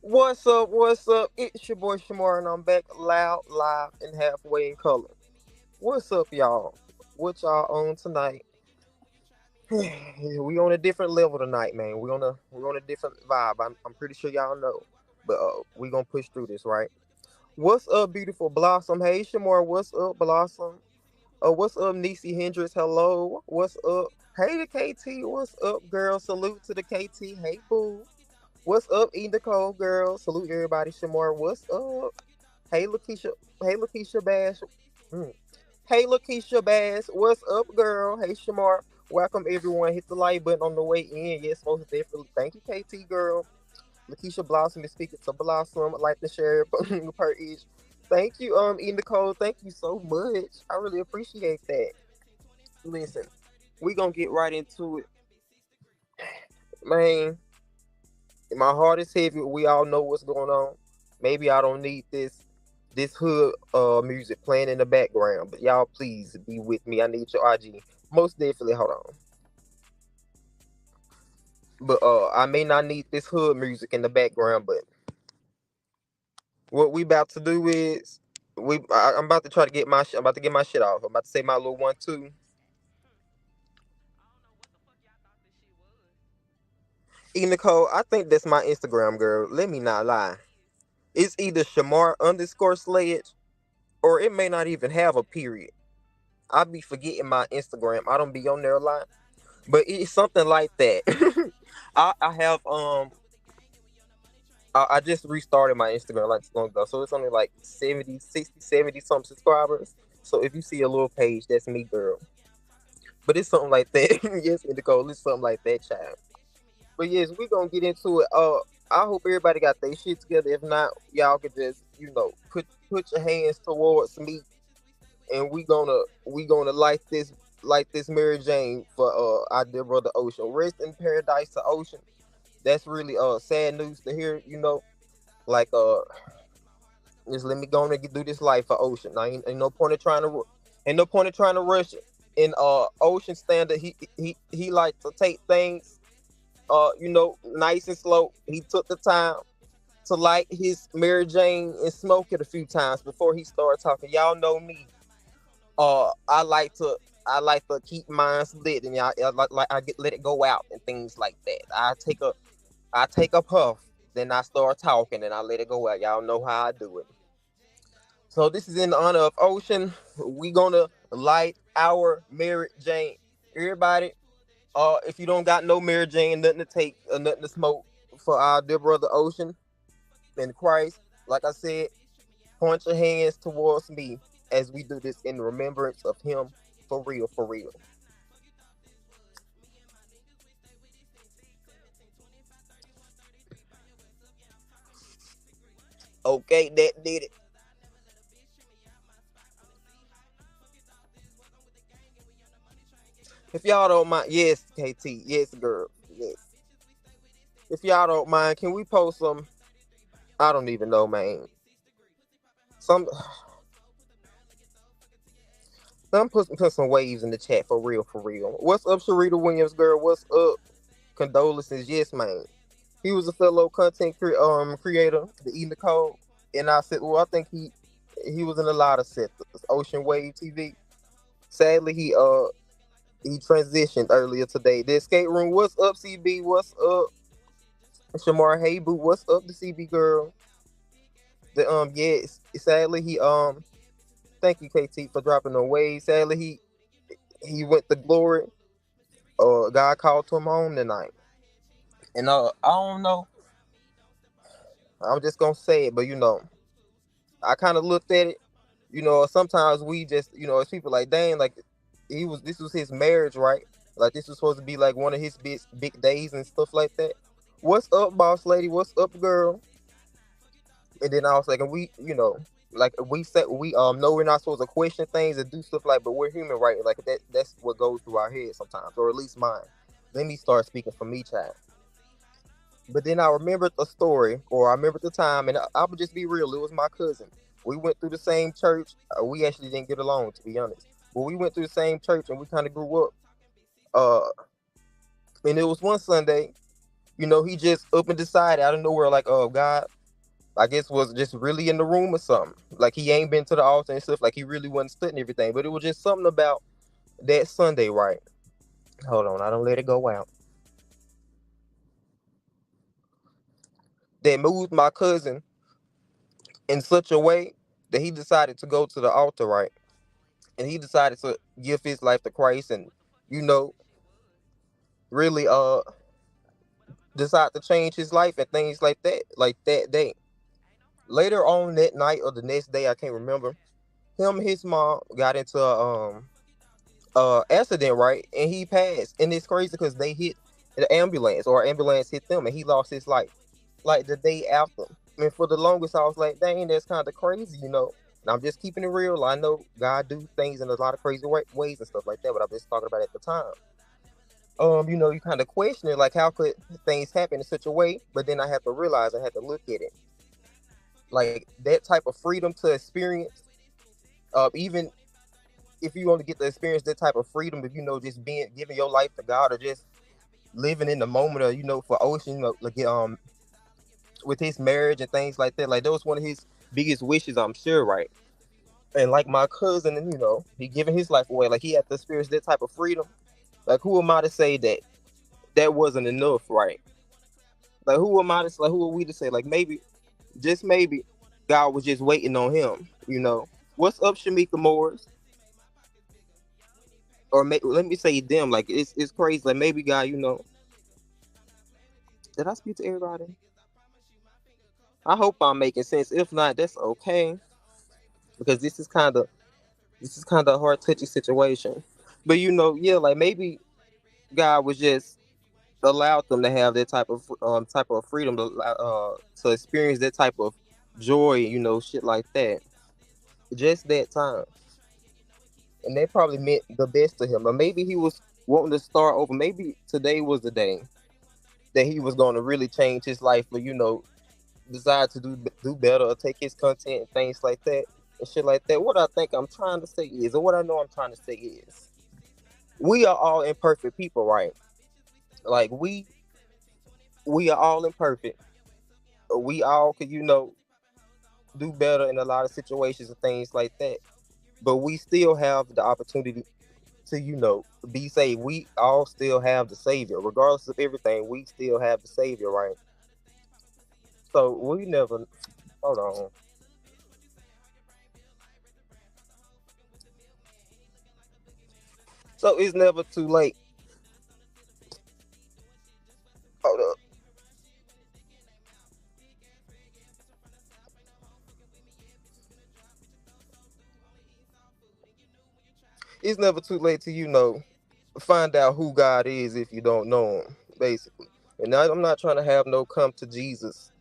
What's up? What's up? It's your boy Shamar, and I'm back loud, live, and halfway in color. What's up, y'all? What y'all on tonight? We on a different level tonight, man. We on a different vibe. I'm pretty sure y'all know, but we gonna push through this, right? What's up, beautiful Blossom? Hey, Shamar. What's up, Blossom? What's up, Niecy Hendrix? Hello. What's up? Hey, the KT. What's up, girl? Salute to the KT. Hey, boo. What's up, E Nicole, girl? Salute everybody. Shamar. What's up? Hey, Lakeisha. Hey, Lakeisha Bash. Mm. Hey, Lakeisha Bass. What's up, girl? Hey, Shamar. Welcome, everyone. Hit the like button on the way in. Yes, most definitely. Thank you, KT, girl. Lakeisha Blossom is speaking to Blossom. Like to share per each. Thank you, E Nicole. Thank you so much. I really appreciate that. Listen, we gonna get right into it, man. My heart is heavy. We all know what's going on. Maybe I don't need this hood music playing in the background, but y'all please be with me. I need your IG. Most definitely, hold on. But I may not need this hood music in the background, but what we about to do is I'm about to try to get I'm about to get my shit off. I'm about to say my little 1 2. E Nicole, I think that's my Instagram girl. Let me not lie. It's either Shamar underscore Sledge or it may not even have a period. I be forgetting my Instagram. I don't be on there a lot. But it's something like that. I have I just restarted my Instagram like too long ago. So it's only like 70, 60, 70 some subscribers. So if you see a little page, that's me, girl. But it's something like that. Yes, Nicole, it's something like that, child. But yes, we gonna get into it. I hope everybody got their shit together. If not, y'all could just, put your hands towards me and we gonna light this Mary Jane for our dear brother Ocean. Rest in paradise to Ocean. That's really sad news to hear. Like just let me go on and do this life for Ocean. Ain't no point of trying to rush it. In Ocean standard, he like to take things nice and slow. He took the time to light his Mary Jane and smoke it a few times before he started talking. Y'all know me. I like to keep mine lit, and let it go out and things like that. I take a puff, then I start talking, and I let it go out. Y'all know how I do it. So this is in honor of Ocean. We gonna light our Mary Jane. Everybody, if you don't got no Mary Jane, nothing to take, nothing to smoke for our dear brother Ocean in Christ. Like I said, point your hands towards me as we do this in remembrance of him, for real, for real. Okay, that did it. If y'all don't mind, yes, KT, yes, girl, yes. If y'all don't mind, can we post some? I don't even know, man. Some put some waves in the chat for real, for real. What's up, Sharita Williams, girl? What's up? Condolences, yes, man. He was a fellow creator, the E Nicole, and I said, well, I think he was in a lot of sectors. Ocean Wave TV. Sadly, he transitioned earlier today. The escape room. What's up, CB? What's up? Shamar, hey boo, what's up, the CB girl? The sadly he. Thank you, KT, for dropping away. Sadly, he went to glory. God called to him home tonight, and I don't know. I'm just gonna say it, but I kind of looked at it. Sometimes we just, as people like, dang, like this was his marriage, right? Like this was supposed to be like one of his big days and stuff like that. What's up, boss lady? What's up, girl? And then I was like, and like we said, we know we're not supposed to question things and do stuff like, but we're human, right? Like that's what goes through our head sometimes, or at least mine. Let me start speaking for me, child. But then I remembered the story, or I remembered the time, and I would just be real. It was my cousin. We went through the same church. We actually didn't get along, to be honest. But we went through the same church, and we kind of grew up. Uh, and it was one Sunday. He just up and decided out of nowhere, like, oh God, I guess was just really in the room or something. Like he ain't been to the altar and stuff. Like he really wasn't studying everything. But it was just something about that Sunday, right? Hold on, I don't let it go out. That moved my cousin in such a way that he decided to go to the altar, right? And he decided to give his life to Christ and, you know, really decide to change his life and things like that day. Later on that night or the next day, I can't remember. Him and his mom got into a accident, right? And he passed. And it's crazy because they hit the ambulance, or ambulance hit them, and he lost his life like the day after. And for the longest, I was like, dang, that's kind of crazy. And I'm just keeping it real. I know God do things in a lot of crazy ways and stuff like that, but I'm just talking about it at the time. You kind of question it, like how could things happen in such a way? But then I have to realize, I have to look at it like that type of freedom to experience. Even if you want to get to experience that type of freedom, if just being giving your life to God, or just living in the moment, or for Ocean, like with his marriage and things like that, like that was one of his biggest wishes, I'm sure, right? And like my cousin, and he giving his life away, like he had to experience that type of freedom. Like who am I to say that that wasn't enough, right? Like who are we to say, like maybe, just maybe, God was just waiting on him. What's up, Shamika Morris? Or let me say them, like it's crazy, like maybe God, did I speak to everybody? I hope I'm making sense. If not, that's okay, because this is kind of a hard, touchy situation. But yeah, like maybe God was just allowed them to have that type of freedom to experience that type of joy, shit like that, just that time. And that probably meant the best to him. Or maybe he was wanting to start over. Maybe today was the day that he was going to really change his life, or decide to do better, or take his content and things like that and shit like that. What I think I'm trying to say is, or what I know I'm trying to say is, we are all imperfect people, right? Like we are all imperfect. We all could, do better in a lot of situations and things like that. But we still have the opportunity to, be saved. We all still have the Savior, regardless of everything. We still have the Savior, right? So we never. Hold on. So it's never too late. Hold up. It's never too late to, find out who God is if you don't know Him, basically. And I'm not trying to have no come to Jesus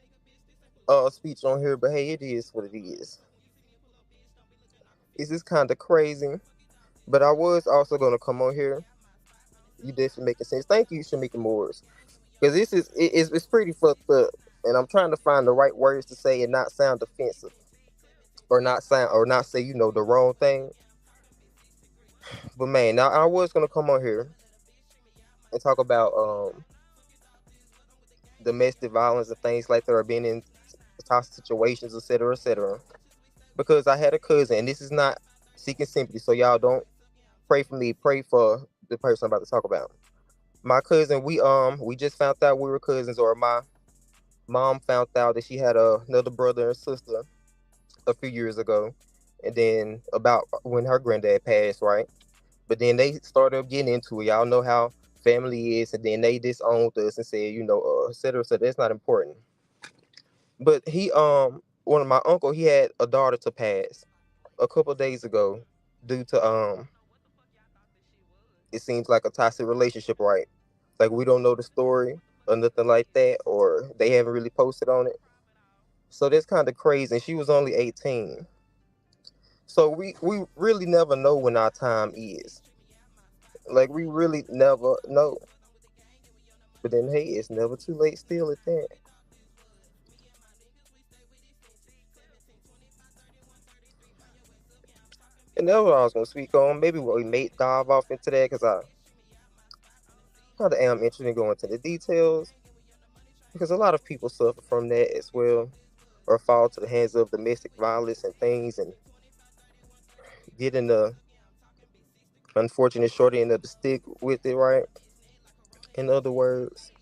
speech on here, but hey, it is what it is. It's just kind of crazy. But I was also gonna come on here. You definitely making sense. Thank you, Shamika Morris, because it's pretty fucked up, and I'm trying to find the right words to say and not sound offensive, or not say the wrong thing. But man, now I was gonna come on here and talk about domestic violence and things like that, or being in toxic situations, etc., etc. Because I had a cousin, and this is not seeking sympathy, so y'all don't pray for me. Pray for the person I'm about to talk about. My cousin, we just found out we were cousins, or my Mom found out that she had another brother and sister a few years ago, and then about when her granddad passed, right? But then they started getting into it. Y'all know how family is, and then they disowned us and said, et cetera. So that's not important. But one of my uncle, he had a daughter to pass a couple days ago due to it seems like a toxic relationship, right? Like we don't know the story or nothing like that, or they haven't really posted on it. So that's kind of crazy. And she was only 18. So we really never know when our time is. Like we really never know. But then hey, it's never too late still at that. And that's what I was gonna speak on. Maybe we may dive off into that because I kind of am interested in going into the details because a lot of people suffer from that as well or fall to the hands of domestic violence and things and get in the unfortunate short end of the stick with it, right? In other words.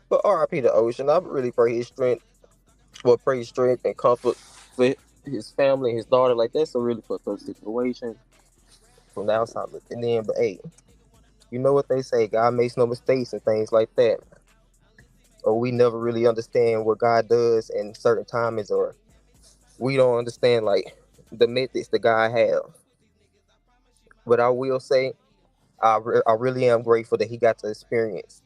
But R.I.P. to Ocean. I really pray his strength, well, pray his strength and comfort for his family and his daughter. Like, that's a really fucked up situation from the outside looking in. But hey, you know what they say, God makes no mistakes and things like that. Or we never really understand what God does in certain times, or we don't understand, like, the methods that God have. But I will say, I really am grateful that he got to experience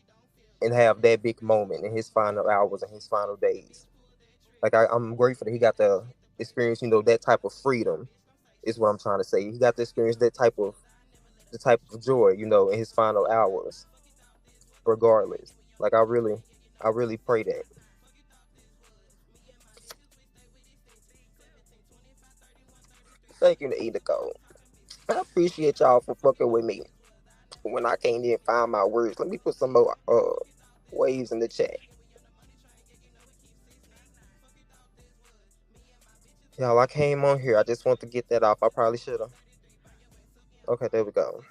and have that big moment in his final hours and his final days. Like I'm grateful that he got to experience, that type of freedom is what I'm trying to say. He got to experience that type of joy, in his final hours, regardless. Like I really pray that. Thank you, Nicole. I appreciate y'all for fucking with me when I can't even find my words. Let me put some more waves in the chat. Y'all, I came on here. I just want to get that off. I probably should have. Okay, there we go.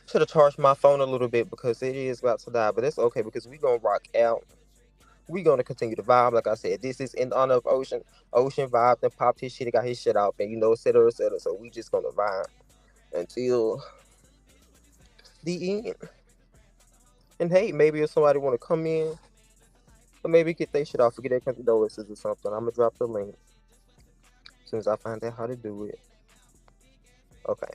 Should have charged my phone a little bit because it is about to die, but that's okay because we gonna rock out. We gonna continue to vibe. Like I said, this is in honor of Ocean. Ocean vibed and popped his shit and got his shit out, and et cetera, et cetera. So we just gonna vibe until the end. And hey, maybe if somebody wanna come in, or maybe get their shit off, forget their condolences or something, I'm gonna drop the link as soon as I find out how to do it. Okay.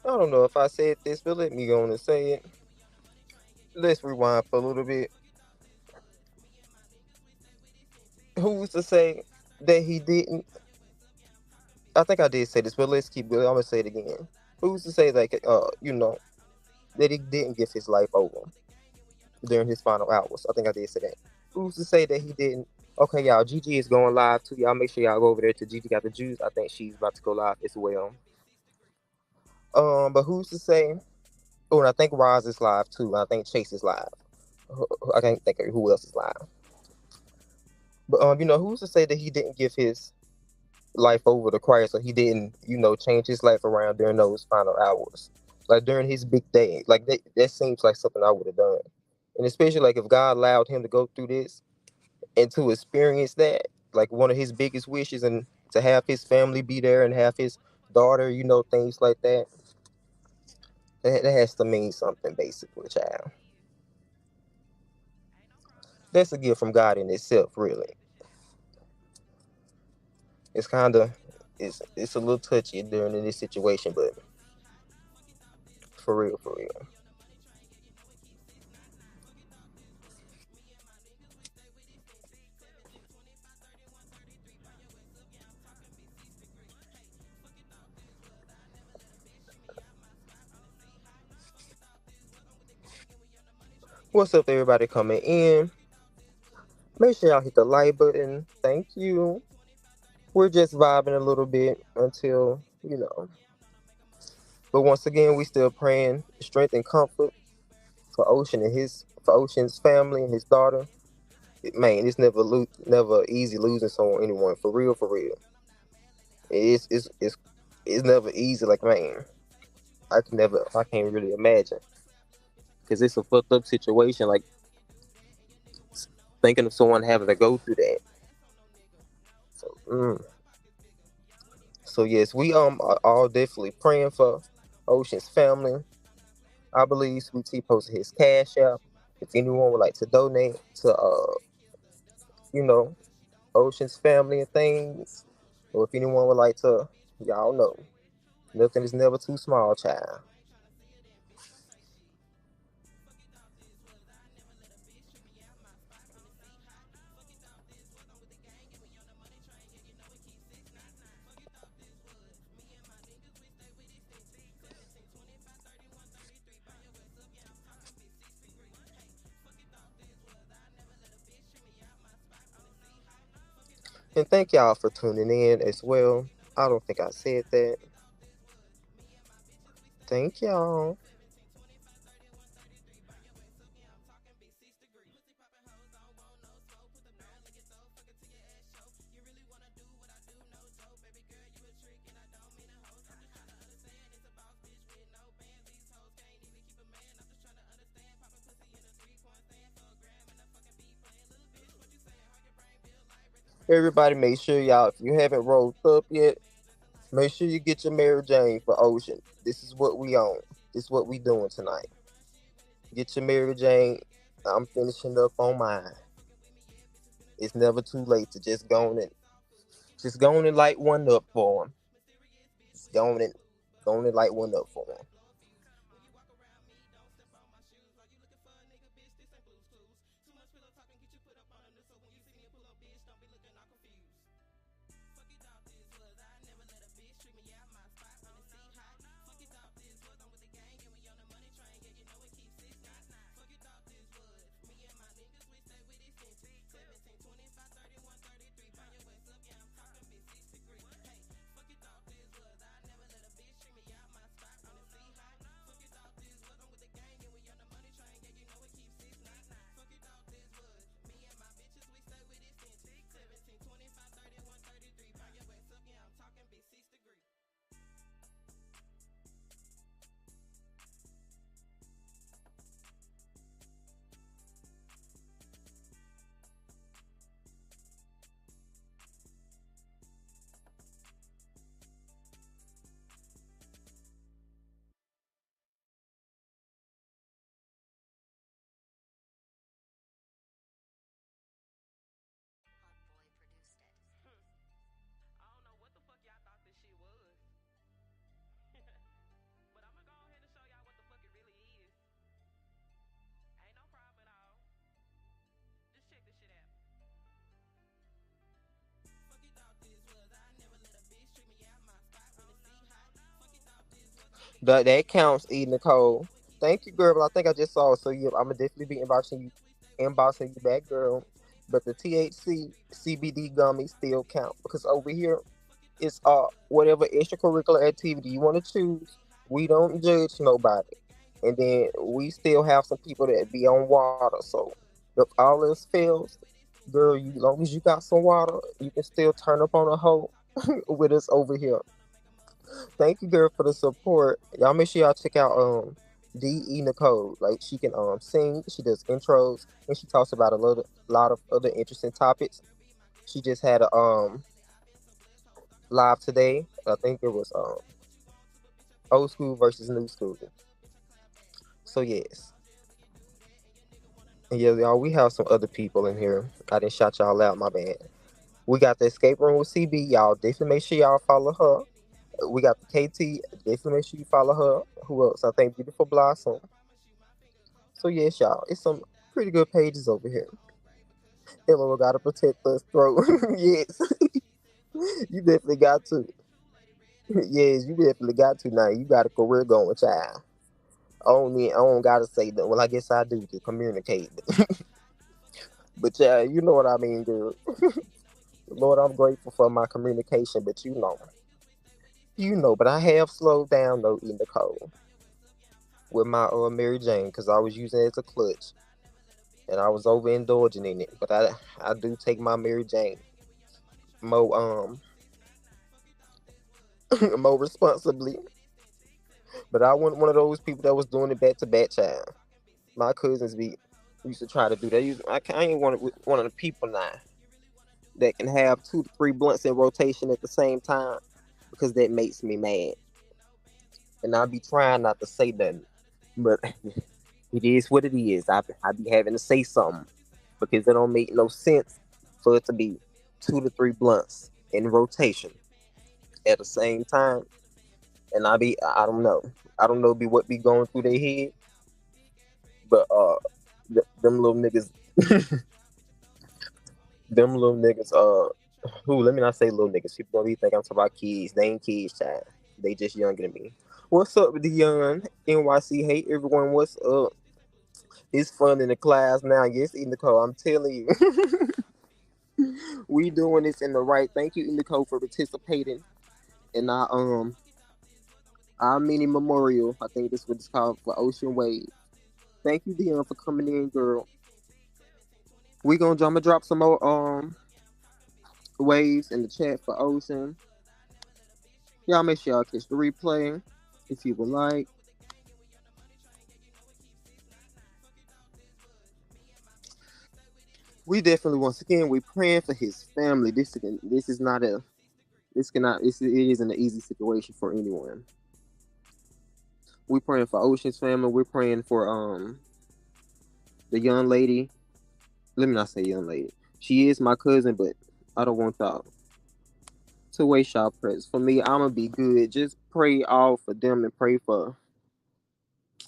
I don't know if I said this, but let me go on and say it. Let's rewind for a little bit. Who's to say that he didn't? I think I did say this, but let's keep going. I'm gonna say it again. Who's to say that that he didn't give his life over during his final hours? I think I did say that. Who's to say that he didn't? Okay, y'all. Gigi is going live too. Y'all make sure y'all go over there to Gigi Got the Juice. I think she's about to go live as well. But who's to say? Oh, and I think Roz is live too. I think Chase is live. I can't think of who else is live. But who's to say that he didn't give his life over to Christ, or he didn't, change his life around during those final hours, like during his big day. Like that seems like something I would have done, and especially like if God allowed him to go through this and to experience that, like one of his biggest wishes, and to have his family be there and have his daughter, things like that. That has to mean something, basically, child. That's a gift from God in itself, really. It's kind of it's a little touchy during this situation, but for real, for real. What's up, everybody coming in? Make sure y'all hit the like button. Thank you. We're just vibing a little bit until, you know. But once again, we still praying strength and comfort for Ocean's family and his daughter. Man, it's never easy losing someone, anyone, for real, for real. It's never easy. Like, man, I can't really imagine, because it's a fucked up situation. Like, thinking of someone having to go through that. So, so yes, we are all definitely praying for Ocean's family. I believe Sweet Tea posted his cash app. If anyone would like to donate to you know, Ocean's family and things, or if anyone would like to, y'all know, nothing is never too small, child. And thank y'all for tuning in as well. I don't think I said that. Thank y'all. Everybody, make sure y'all, if you haven't rolled up yet, make sure you get your Mary Jane for Ocean. This is what we own. This is what we doing tonight. Get your Mary Jane. I'm finishing up on mine. It's never too late to just go on and light one up for him. Just go on and light one up for him. That counts, E Nicole. Thank you, girl. But I think I just saw it, so yeah, I'm gonna definitely be inboxing you back, girl. But the THC CBD gummies still count, because over here it's whatever extracurricular activity you want to choose. We don't judge nobody, and then we still have some people that be on water. So if all else fails, girl, you long as you got some water, you can still turn up on a hoe with us over here. Thank you, girl, for the support. Y'all make sure y'all check out DE Nicole. Like, she can sing, she does intros, and she talks about lot of other interesting topics. She just had a live today. I think it was old school versus new school. So yes. And yeah, y'all, we have some other people in here. I didn't shout y'all out, my bad. We got the escape room with CB. Y'all definitely make sure y'all follow her. We got the KT. Definitely make sure you follow her. Who else? I think Beautiful Blossom. So yes, y'all, it's some pretty good pages over here. Hello, gotta protect us throat. Yes, you definitely got to. Yes, you definitely got to now. You got a career going, child. I don't gotta say that. Well, I guess I do to communicate. But yeah, you know what I mean, girl. Lord, I'm grateful for my communication, but but I have slowed down though in the cold with my Mary Jane because I was using it as a clutch and I was overindulging in it. But I do take my Mary Jane more more responsibly. But I wasn't one of those people that was doing it back to back, child. My cousins used to try to do that. I ain't one of the people now that can have 2 to 3 blunts in rotation at the same time because that makes me mad. And I be trying not to say nothing, but it is what it is. I be having to say something because it don't make no sense for it to be 2 to 3 blunts in rotation at the same time. And I don't know. I don't know what be going through their head, but them little niggas, them little niggas, who, let me not say little niggas. People don't even think I'm talking about kids. They ain't kids, child. They just younger than me. What's up, Dion? NYC, hey everyone, what's up? It's fun in the class now. Yes, Nicole, I'm telling you. We doing this in the right. Thank you, Nicole, for participating in our mini memorial. I think this is what it's called, for Ocean Wave. Thank you, Dion, for coming in, girl. I'm gonna drop some more waves in the chat for Ocean. Y'all make sure y'all catch the replay if you would like. We definitely, once again, we praying for his family. This not a this cannot this it isn't an easy situation for anyone. We praying for Ocean's family. We're praying for the young lady. Let me not say young lady. She is my cousin, but I don't want y'all to waste y'all prayers. For me, I'ma be good. Just pray all for them and pray for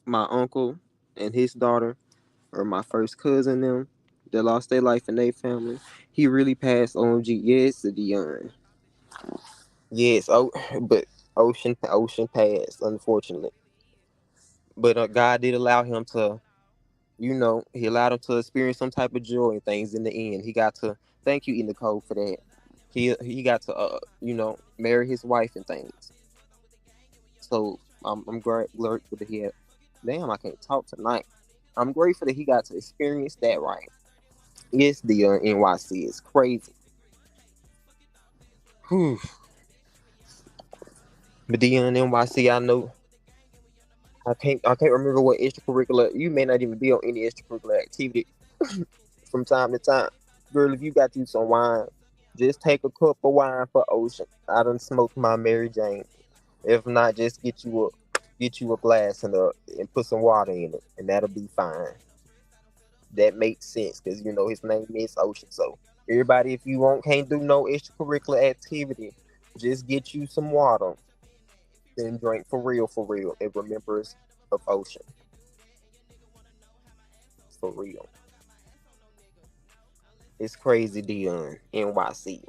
my uncle and his daughter, or my first cousin them that lost their life in their family. He really passed on. Yes, Dion. Yes. Oh, but Ocean passed, unfortunately. But God did allow him to, he allowed him to experience some type of joy and things in the end. He got to, thank you, Nicole, for that. He got to, marry his wife and things. So I'm grateful that he had. Damn, I can't talk tonight. I'm grateful that he got to experience that, right? Yes, the NYC is crazy. Whew. But the NYC, I know. I can't remember what extracurricular. You may not even be on any extracurricular activity from time to time. Girl, if you got you some wine, just take a cup of wine for Ocean. I done smoked my Mary Jane. If not, just get you a glass and put some water in it, and that'll be fine. That makes sense because his name is Ocean. So everybody, if you can't do no extracurricular activity, just get you some water and drink for real, in remembrance of Ocean. For real. It's crazy, Dion. NYC.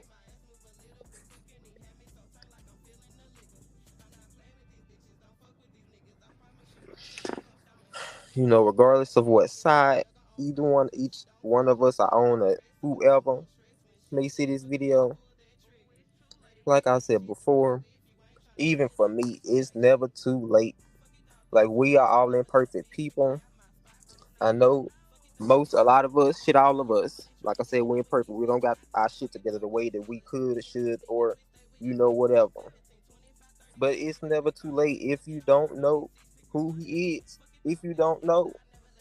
Regardless of what side each one of us are on, or whoever may see this video, like I said before, even for me, it's never too late. Like, we are all imperfect people. I know a lot of us, shit, all of us, like I said, we're imperfect. We don't got our shit together the way that we could or should, or whatever. But it's never too late if you don't know who he is. If you don't know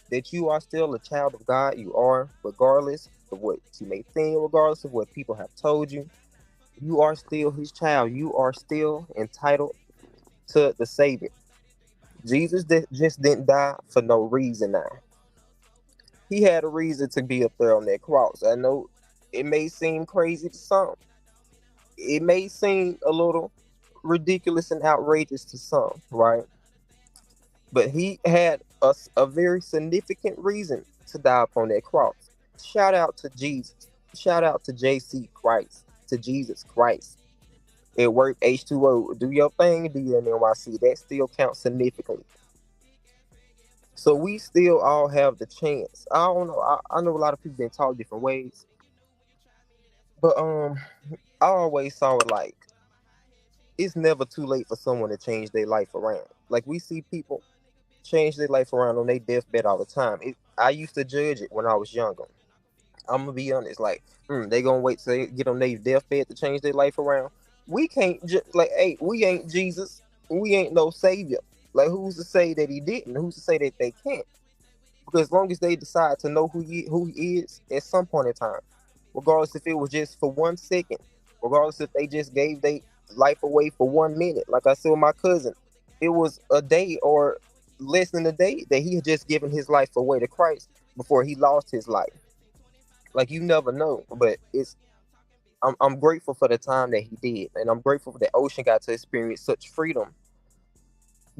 that you are still a child of God, you are, regardless of what you may think, regardless of what people have told you, you are still his child. You are still entitled to the Savior. Jesus just didn't die for no reason now. He had a reason to be up there on that cross. I know it may seem crazy to some. It may seem a little ridiculous and outrageous to some, right? But he had a very significant reason to die upon that cross. Shout out to Jesus. Shout out to JC Christ, to Jesus Christ. It worked, H2O. Do your thing, DNYC. That still counts significantly. So we still all have the chance. I don't know. I know a lot of people been taught different ways, but I always saw it like it's never too late for someone to change their life around. Like we see people change their life around on their deathbed all the time. I used to judge it when I was younger. I'm gonna be honest, like, they gonna wait till they get on their deathbed to change their life around. We can't like, hey, we ain't Jesus. We ain't no savior. Like, who's to say that he didn't? Who's to say that they can't? Because as long as they decide to know who he is at some point in time, regardless if it was just for 1 second, regardless if they just gave their life away for 1 minute, like I said with my cousin, it was a day or less than a day that he had just given his life away to Christ before he lost his life. Like, you never know, but I'm grateful for the time that he did, and I'm grateful that Ocean got to experience such freedom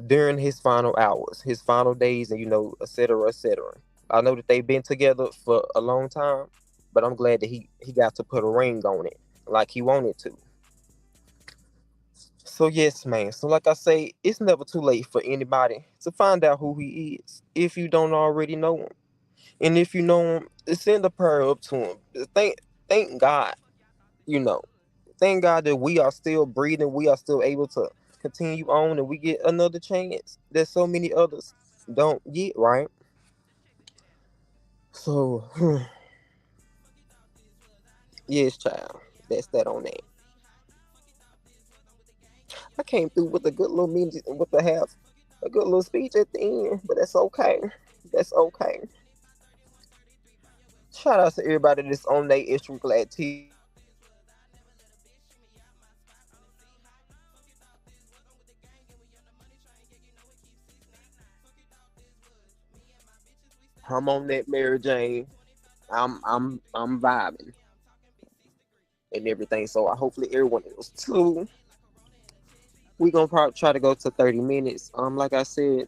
during his final hours, his final days, and et cetera, et cetera. I know that they've been together for a long time, but I'm glad that he got to put a ring on it like he wanted to. So yes, man. So like I say, it's never too late for anybody to find out who he is if you don't already know him. And if you know him, send a prayer up to him. Thank God, you know. Thank God that we are still breathing, we are still able to continue on, and we get another chance that so many others don't get, right? So yes, child. That's that on that. I came through with a good little minute with a good little speech at the end, but that's okay. That's okay. Shout out to everybody that's on their extracurricular activities. I'm on that Mary Jane. I'm vibing and everything. So I hopefully everyone else too. We gonna probably try to go to 30 minutes. Like I said,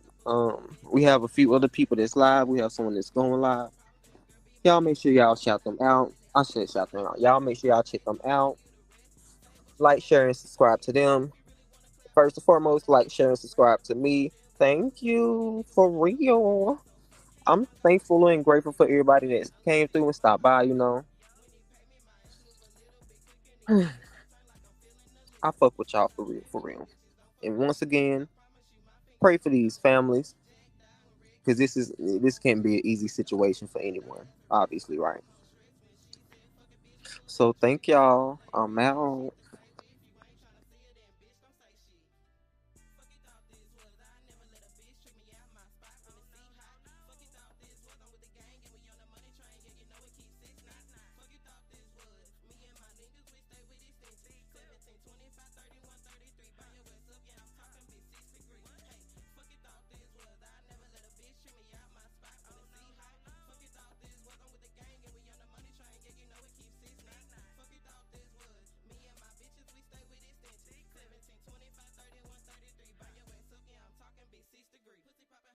we have a few other people that's live. We have someone that's going live. Y'all make sure y'all shout them out. I should shout them out. Y'all make sure y'all check them out. Like, share, and subscribe to them. First and foremost, like, share, and subscribe to me. Thank you for real. I'm thankful and grateful for everybody that came through and stopped by. I fuck with y'all for real, for real. And once again, pray for these families because this can't be an easy situation for anyone, obviously, right? So thank y'all. I'm out.